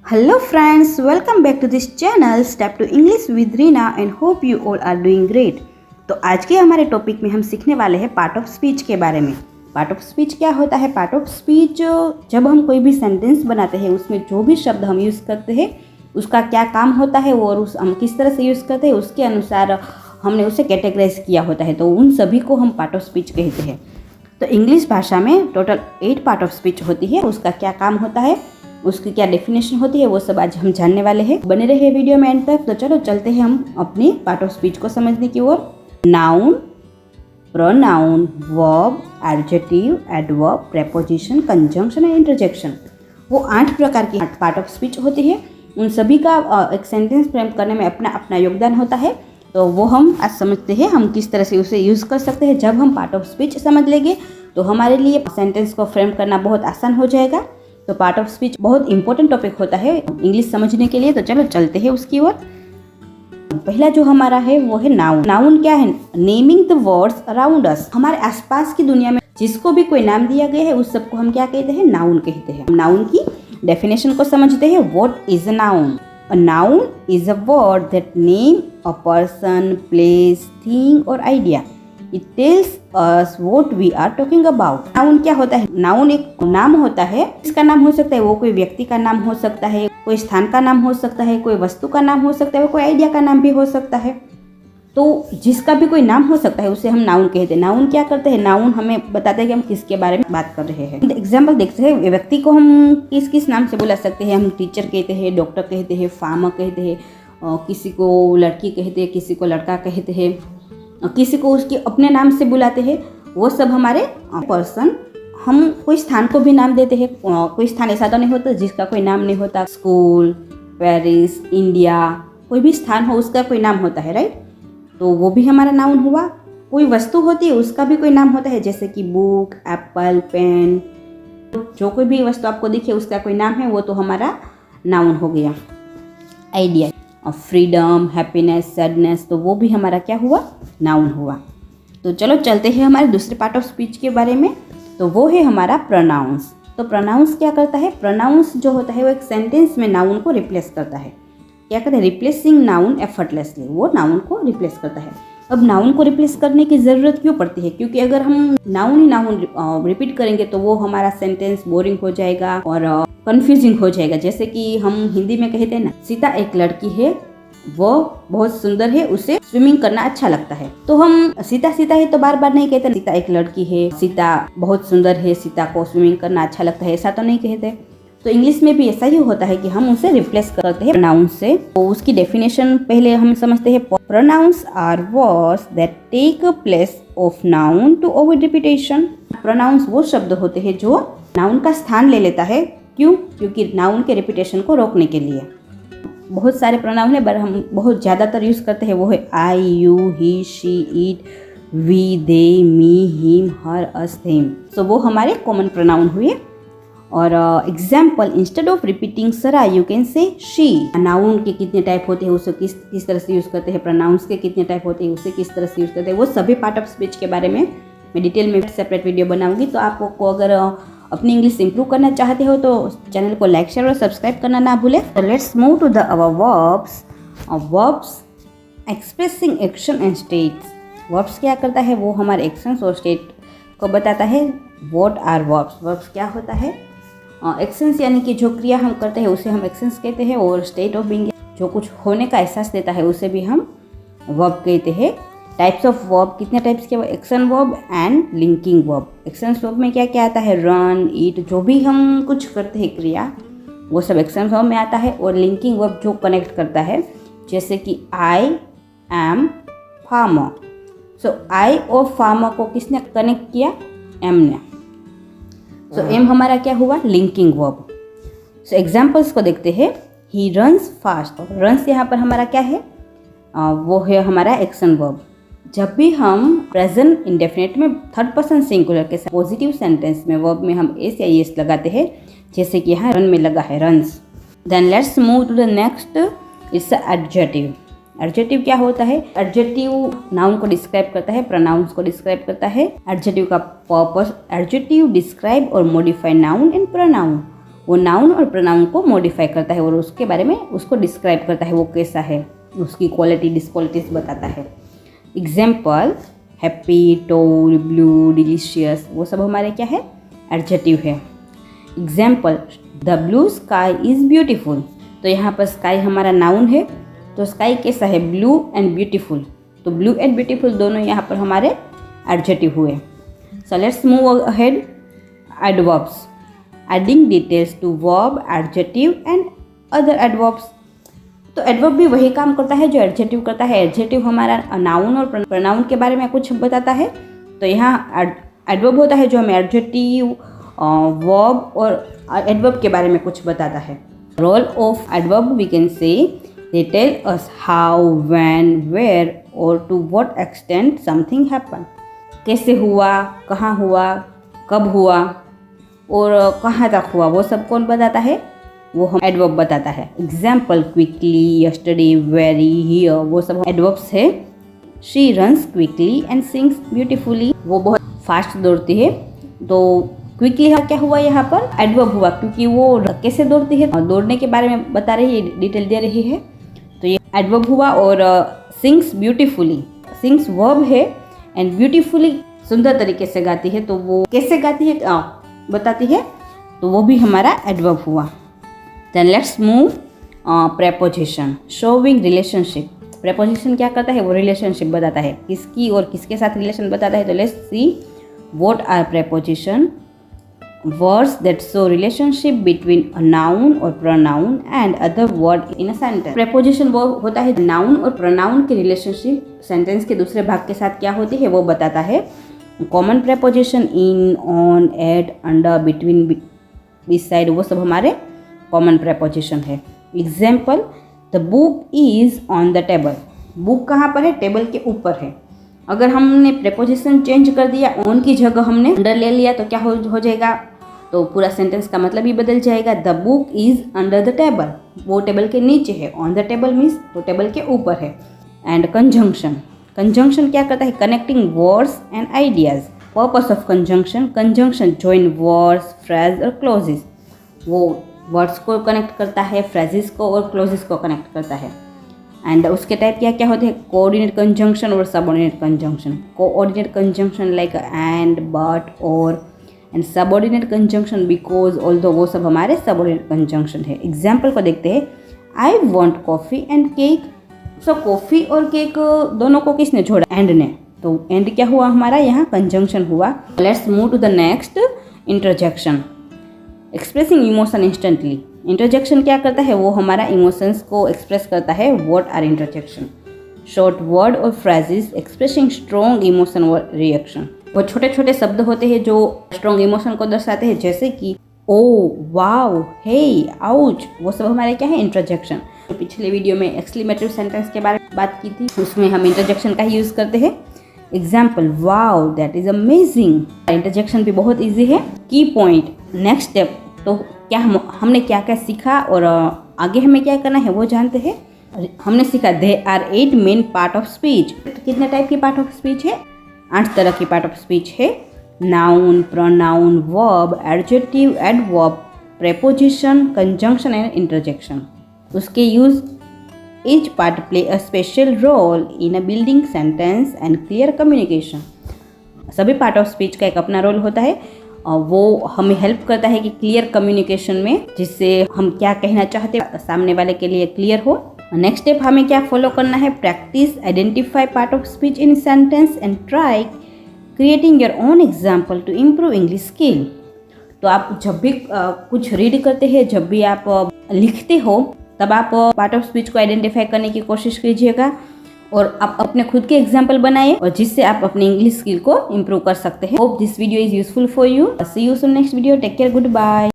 Hello friends, welcome back to this channel Step to English with Reena and hope you all are doing great। तो आज के हमारे topic में हम सीखने वाले हैं पार्ट ऑफ स्पीच के बारे में। पार्ट ऑफ स्पीच क्या होता है? पार्ट ऑफ स्पीच जब हम कोई भी सेंटेंस बनाते हैं उसमें जो भी शब्द हम यूज़ करते हैं उसका क्या काम होता है और उस हम किस तरह से यूज़ करते हैं उसके अनुसार हमने उसे कैटेगराइज किया होता है, तो उन सभी को हम पार्ट ऑफ स्पीच कहते हैं। तो इंग्लिश भाषा में टोटल 8 पार्ट ऑफ स्पीच होती है। उसका क्या काम होता है, उसकी क्या डेफिनेशन होती है, वो सब आज हम जानने वाले हैं। बने रहे वीडियो में एंड तक। तो चलो चलते हैं हम अपनी पार्ट ऑफ स्पीच को समझने की ओर। Noun, pronoun, verb, adjective, adverb, preposition, conjunction and interjection, वो 8 प्रकार की पार्ट ऑफ स्पीच होती है। उन सभी का एक सेंटेंस फ्रेम करने में अपना अपना योगदान होता है। तो वो हम आज समझते हैं हम किस तरह से उसे यूज़ कर सकते हैं। जब हम पार्ट ऑफ स्पीच समझ लेंगे तो हमारे लिए सेंटेंस को फ्रेम करना बहुत आसान हो जाएगा। तो पार्ट ऑफ स्पीच बहुत इंपॉर्टेंट टॉपिक होता है इंग्लिश समझने के लिए। तो चलो चलते हैं उसकी ओर। पहला जो हमारा है वो है नाउन। नाउन क्या है? Naming the words around us. हमारे आसपास की दुनिया में जिसको भी कोई नाम दिया गया है उस सबको हम क्या कहते हैं? नाउन कहते हैं। नाउन की डेफिनेशन को समझते हैं। What is a noun? A noun is a word that name a person, place, thing or idea. It tells us what we are talking about. Noun क्या होता है? नाउन एक नाम होता है। इसका नाम हो सकता है, वो कोई व्यक्ति का नाम हो सकता है, कोई स्थान का नाम हो सकता है, कोई वस्तु का नाम हो सकता है, कोई आइडिया का नाम भी हो सकता है। तो जिसका भी कोई नाम हो सकता है उसे हम नाउन कहते हैं। नाउन क्या करते हैं? नाउन हमें बताते हैं कि हम किसके बारे में बात कर रहे हैं। एग्जाम्पल देखते हैं, व्यक्ति को हम किस किस नाम से बुला सकते हैं। हम टीचर कहते हैं, डॉक्टर कहते हैं, फार्मर कहते हैं, किसी को लड़की कहते हैं, किसी को लड़का कहते हैं, किसी को उसके अपने नाम से बुलाते हैं। वो सब हमारे पर्सन। हम कोई स्थान को भी नाम देते हैं। कोई स्थान ऐसा तो नहीं होता जिसका कोई नाम नहीं होता। स्कूल, पेरिस, इंडिया, कोई भी स्थान हो उसका कोई नाम होता है, राइट? तो वो भी हमारा नाउन हुआ। कोई वस्तु होती है उसका भी कोई नाम होता है, जैसे कि बुक, एप्पल, पेन। जो कोई भी वस्तु आपको दिखे उसका कोई नाम है, वो तो हमारा नाउन हो गया। आइडिया, फ्रीडम, हैप्पीनेस, सैडनेस, तो वो भी हमारा क्या हुआ? नाउन हुआ। तो चलो चलते हैं हमारे दूसरे पार्ट ऑफ स्पीच के बारे में। तो वो है हमारा प्रोनाउंस। तो प्रोनाउंस क्या करता है? प्रोनाउंस जो होता है वो एक सेंटेंस में नाउन को रिप्लेस करता है। क्या करता है? रिप्लेसिंग नाउन एफर्टलेसली, वो नाउन को रिप्लेस करता है। अब नाउन को रिप्लेस करने की ज़रूरत क्यों पड़ती है? क्योंकि अगर हम नाउन ही नाउन रिपीट करेंगे तो वो हमारा सेंटेंस बोरिंग हो जाएगा और कंफ्यूजिंग हो जाएगा। जैसे कि हम हिंदी में कहते हैं ना, सीता एक लड़की है, वो बहुत सुंदर है, उसे स्विमिंग करना अच्छा लगता है। तो हम सीता सीता है तो बार बार नहीं कहते सीता एक लड़की है, सीता बहुत सुंदर है, सीता को स्विमिंग करना अच्छा लगता है, ऐसा तो नहीं कहते। तो इंग्लिश में भी ऐसा ही होता है कि हम उसे रिप्लेस करते हैं प्रोनाउंस से। तो उसकी डेफिनेशन पहले हम समझते हैं। Pronouns are words that take place of noun to avoid repetition. Pronouns वो शब्द होते हैं जो नाउन का स्थान ले लेता है। क्यों? क्योंकि नाउन के रिपीटेशन को रोकने के लिए। बहुत सारे प्रोनाउन है पर हम बहुत ज़्यादातर यूज़ करते हैं वो है I, you, he, she, it, we, they, me, him, her, us, them. So वो हमारे कॉमन प्रोनाउन हुए। और example, instead of repeating Sarah you can say she. Noun के कितने टाइप होते हैं उसे किस तरह से यूज़ करते हैं, प्रोनाउंस के कितने टाइप होते हैं उसे किस तरह से यूज़ करते हैं, वो सभी पार्ट ऑफ स्पीच के बारे में मैं डिटेल में सेपरेट वीडियो बनाऊंगी। तो आपको अगर अपनी इंग्लिश इंप्रूव करना चाहते हो तो चैनल को लाइक, शेयर और सब्सक्राइब करना ना भूलें। तो let's move to the our verbs. Verbs expressing action and states. Verbs क्या करता है? वो हमारे एक्शंस और स्टेट को बताता है। What are verbs? वर्ब्स क्या होता है? एक्शंस यानी कि जो क्रिया हम करते हैं उसे हम एक्शंस कहते हैं, और स्टेट ऑफ बीइंग जो कुछ होने का एहसास देता है उसे भी हम वर्ब कहते हैं। टाइप्स ऑफ वर्ब, कितने टाइप्स के? Action verb and linking verb. Action verb में क्या क्या आता है? रन, ईट, जो भी हम कुछ करते हैं क्रिया वो सब एक्शन वर्ब में आता है। और लिंकिंग वर्ब जो कनेक्ट करता है, जैसे कि आई एम फार्मर। सो आई और फार्मर को किसने कनेक्ट किया? एम ने। सो एम हमारा क्या हुआ? Linking verb. सो एग्जाम्पल्स को देखते हैं। He runs fast. रन्स यहाँ पर हमारा क्या है? वो है हमारा एक्शन वर्ब। जब भी हम प्रेजेंट इंडेफिनिट में थर्ड पर्सन सिंगुलर के साथ पॉजिटिव सेंटेंस में वर्ब में हम एस या एस लगाते हैं, जैसे कि यहाँ रन में लगा है runs. Then let's move to the next. It's adjective. Adjective क्या होता है? एडजेक्टिव नाउन को डिस्क्राइब करता है, प्रोनाउंस को डिस्क्राइब करता है। एडजेक्टिव का पर्पस, एडजेक्टिव डिस्क्राइब और मॉडिफाई नाउन एंड प्रोनाउन। वो नाउन और प्रोनाउन को मॉडिफाई करता है और उसके बारे में उसको डिस्क्राइब करता है, वो कैसा है, उसकी क्वालिटी डिसक्वालिटीज बताता है। Example happy, tall, blue, delicious, वो सब हमारे क्या है, एडजेक्टिव है। Example the blue sky is beautiful, तो यहाँ पर स्काई हमारा नाउन है, तो स्काई कैसा है, ब्लू एंड ब्यूटीफुल, तो ब्लू एंड ब्यूटीफुल दोनों यहाँ पर हमारे एडजेक्टिव हुए। So let's move ahead, adverbs, adding details to verb, adjective and other adverbs. तो एडवर्ब भी वही काम करता है जो एडजेक्टिव करता है। एडजेक्टिव हमारा नाउन और प्रोनाउन के बारे में कुछ बताता है, तो यहाँ एडवर्ब होता है जो हमें एडजेक्टिव, वर्ब और एडवर्ब के बारे में कुछ बताता है। Role of adverb we can say they tell us how, when, where और to what extent something happen. कैसे हुआ, कहाँ हुआ, कब हुआ और कहाँ तक हुआ, वो सब कौन बताता है, वो हम एडवर्ब बताता है। Example quickly, yesterday, very, here, वो सब एडवर्ब्स है। She runs quickly and sings beautifully, वो बहुत फास्ट दौड़ती है, तो क्विकली क्या हुआ यहाँ पर, एडवर्ब हुआ, क्योंकि वो कैसे दौड़ती है, दौड़ने के बारे में बता रही है, डिटेल दे रही है, तो ये एडवर्ब हुआ। और सिंग्स ब्यूटीफुली, सिंग्स वर्ब है एंड ब्यूटीफुली सुंदर तरीके से गाती है, तो वो कैसे गाती है बताती है, तो वो भी हमारा एडवर्ब हुआ। Then let's move preposition, showing relationship. Preposition क्या करता है, वो रिलेशनशिप बताता है, किसकी और किसके साथ रिलेशन बताता है। तो let's see what are preposition, words that show relationship between a noun or pronoun and other word in a sentence। preposition वो होता है noun और pronoun की relationship sentence के दूसरे भाग के साथ क्या होती है वो बताता है। common preposition in, on, at, under, between, beside, वो सब हमारे common preposition है। example the book is on the table, book कहाँ पर है, टेबल के ऊपर है। अगर हमने preposition चेंज कर दिया, on की जगह हमने under ले लिया, तो क्या हो जाएगा, तो पूरा सेंटेंस का मतलब ही बदल जाएगा। The book is under the table, वो टेबल के नीचे है, ऑन द टेबल मीन्स वो टेबल के ऊपर है। एंड कंजंक्शन, कंजंक्शन क्या करता है, connecting words and ideas. Purpose of conjunction, conjunction join words, phrase और क्लोजेस, वो वर्ड्स को कनेक्ट करता है, फ्रेजेस को और क्लोजेस को कनेक्ट करता है। एंड उसके टाइप क्या क्या होते हैं, कोऑर्डिनेट कंजंक्शन और subordinate conjunction. Coordinate conjunction like and, but, or, and subordinate conjunction because, although, वो सब हमारे सबऑर्डिनेट कंजंक्शन है। एग्जाम्पल को देखते हैं, I want coffee and cake. So coffee और केक दोनों को किसने जोड़ा, एंड ने, तो एंड क्या हुआ हमारा, यहाँ कंजंक्शन हुआ। Let's move to the next, interjection, expressing emotion instantly. Interjection क्या करता है, वो हमारा इमोशंस को एक्सप्रेस करता है। What are interjection, short word और फ्रेजेस एक्सप्रेसिंग स्ट्रॉन्ग इमोशन और रिएक्शन। वो छोटे छोटे शब्द होते हैं जो स्ट्रॉन्ग इमोशन को दर्शाते हैं, जैसे कि ओ, वाओ, हे, आउच, वो सब हमारे क्या है, इंटरजेक्शन। तो पिछले वीडियो में एक्सक्लेमेटरी सेंटेंस के बारे में बात की थी, उसमें हम इंटरजेक्शन का ही यूज़ करते हैं। Example wow, that is amazing. Interjection भी बहुत ईजी है। की पॉइंट, नेक्स्ट स्टेप, तो क्या हमने क्या क्या सीखा और आगे हमें क्या करना है वो जानते हैं। हमने सीखा they are 8 main part of speech. कितने टाइप की पार्ट ऑफ स्पीच है, 8 तरह की पार्ट ऑफ स्पीच है। Noun, pronoun, verb, adjective, adverb, preposition, conjunction and interjection. उसके use, each part play a special role in a building sentence and clear communication। सभी part of speech का एक अपना role होता है और वो हमें हेल्प करता है कि क्लियर कम्युनिकेशन में, जिससे हम क्या कहना चाहते हैं सामने वाले के लिए क्लियर हो। नेक्स्ट स्टेप हमें क्या फॉलो करना है, practice, identify part of speech in sentence and try creating your own example to improve English skill. तो आप जब भी कुछ रीड करते हैं, जब भी आप लिखते हो, तब आप पार्ट ऑफ स्पीच को आइडेंटिफाई करने की कोशिश कीजिएगा और आप अपने खुद के एग्जाम्पल बनाइए, और जिससे आप अपने इंग्लिश स्किल को इम्प्रूव कर सकते हैं। Hope this video is useful for you. See you soon next video. Take care, good bye.